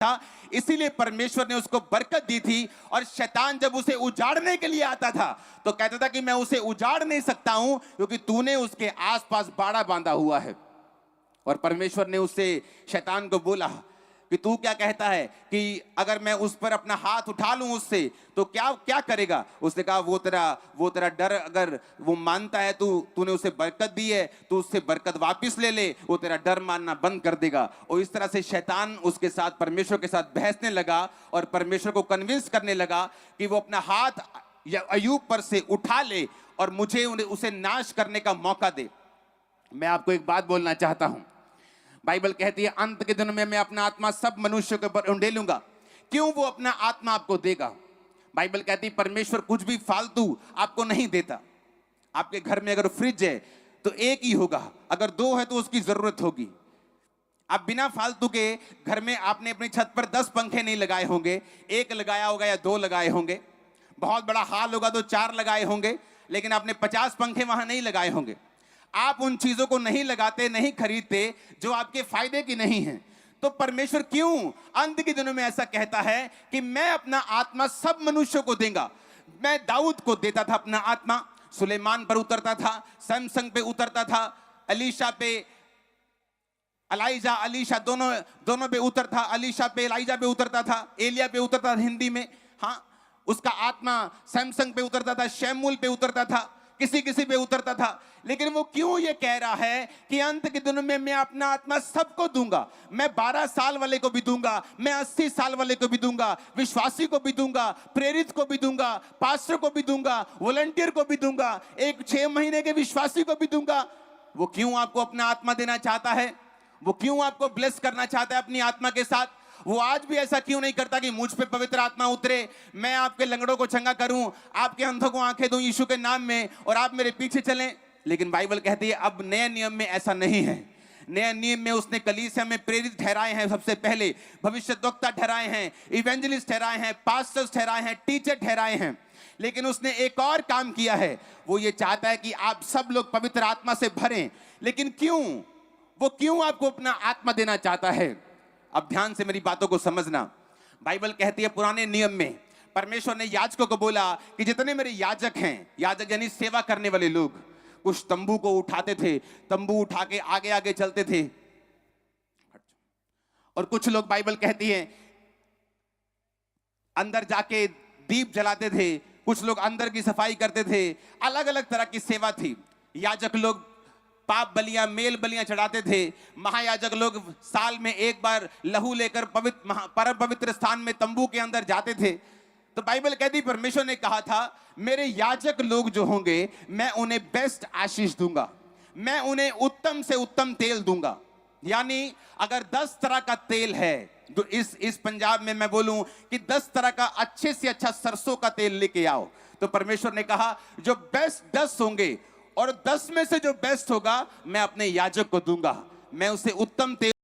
था, इसीलिए परमेश्वर ने उसको बरकत दी थी। और शैतान जब उसे उजाड़ने के लिए आता था तो कहता था कि मैं उसे उजाड़ नहीं सकता हूं क्योंकि तूने उसके आसपास बाड़ा बांधा हुआ है। और परमेश्वर ने उससे शैतान को बोला कि तू क्या कहता है कि अगर मैं उस पर अपना हाथ उठा लूं उससे तो क्या क्या करेगा। उसने कहा वो तेरा डर अगर वो मानता है, तूने उसे बरकत दी है, तू उससे बरकत वापस ले ले, वो तेरा डर मानना बंद कर देगा। और इस तरह से शैतान उसके साथ, परमेश्वर के साथ बहसने लगा और परमेश्वर को कन्विंस करने लगा कि वो अपना हाथ या अय्यूब पर से उठा ले और मुझे उसे नाश करने का मौका दे। मैं आपको एक बात बोलना चाहता हूं, बाइबल कहती है अंत के दिनों में मैं अपना आत्मा सब मनुष्यों के ऊपर उंडेलूंगा। क्यों वो अपना आत्मा आपको देगा? बाइबल कहती है परमेश्वर कुछ भी फालतू आपको नहीं देता। आपके घर में अगर फ्रिज है तो एक ही होगा, अगर दो है तो उसकी जरूरत होगी। आप बिना फालतू के घर में आपने अपनी छत पर 10 पंखे नहीं लगाए होंगे, एक लगाया होगा या 2 लगाए होंगे। बहुत बड़ा हाल होगा तो 4 लगाए होंगे, लेकिन आपने 50 पंखे वहां नहीं लगाए होंगे। आप उन चीजों को नहीं लगाते, नहीं खरीदते जो आपके फायदे की नहीं है। तो परमेश्वर क्यों अंत के दिनों में ऐसा कहता है कि मैं अपना आत्मा सब मनुष्यों को दूंगा। मैं दाऊद को देता था अपना आत्मा, सुलेमान पर उतरता था, सैमसंग पे उतरता था, अलीशा पे अलीशा दोनों पे उतरता, अलीशा पे एलाइजा पे उतरता था, एलिया पे उतरता था हिंदी में। हाँ, उसका आत्मा सैमसंग पे उतरता था, शैमूल पे उतरता था, किसी पे उतरता था। लेकिन वो क्यों ये कह रहा है कि अंत के दिनों में मैं अपना आत्मा सबको दूंगा। मैं 12 साल वाले को भी दूंगा, मैं 80 साल वाले को भी दूंगा, विश्वासी को भी दूंगा, प्रेरित को भी दूंगा, पास्टर को भी दूंगा, वॉलंटियर को भी दूंगा, एक 6 महीने के विश्वासी को भी दूंगा। वो क्यों आपको अपना आत्मा देना चाहता है? वो क्यों आपको ब्लेस करना चाहता है अपनी आत्मा के साथ? वो आज भी ऐसा क्यों नहीं करता कि मुझ पे पवित्र आत्मा उतरे, मैं आपके लंगड़ों को चंगा करूं, आपके अंधों को आंखें दूं यीशु के नाम में और आप मेरे पीछे चलें? लेकिन बाइबल कहती है अब नए नियम में ऐसा नहीं है। नए नियम में उसने कलीसिया में प्रेरित ठहराए हैं, सबसे पहले भविष्यद्वक्ता ठहराए हैं, इवेंजलिस्ट ठहराए हैं, पास्टर्स ठहराए हैं, टीचर ठहराए हैं। लेकिन उसने एक और काम किया है, वो ये चाहता है कि आप सब लोग पवित्र आत्मा से भरें। लेकिन क्यों? वो क्यों आपको अपना आत्मा देना चाहता है? अब ध्यान से मेरी बातों को समझना। बाइबल कहती है पुराने नियम में परमेश्वर ने याजकों को बोला कि जितने मेरे याजक हैं, याजक यानी सेवा करने वाले लोग, कुछ तंबू को उठाते थे, तंबू उठा के आगे आगे चलते थे, और कुछ लोग बाइबल कहती है अंदर जाके दीप जलाते थे, कुछ लोग अंदर की सफाई करते थे। अलग अलग तरह की सेवा थी। याजक लोग पाप बलियां, मेल बलियां चढ़ाते थे। महायाजक लोग साल में एक बार लहू लेकर परम पवित्र स्थान में तंबू के अंदर जाते थे। तो बाइबल कहती परमेश्वर ने कहा था मेरे याजक लोग जो होंगे मैं उन्हें बेस्ट आशीष दूंगा, मैं उन्हें उत्तम से उत्तम तेल दूंगा। यानी अगर 10 तरह का तेल है तो इस पंजाब में मैं बोलूं कि 10 तरह का अच्छे से अच्छा सरसों का तेल लेके आओ। तो परमेश्वर ने कहा जो बेस्ट 10 होंगे और 10 में से जो बेस्ट होगा मैं अपने याजक को दूंगा, मैं उसे उत्तम तेल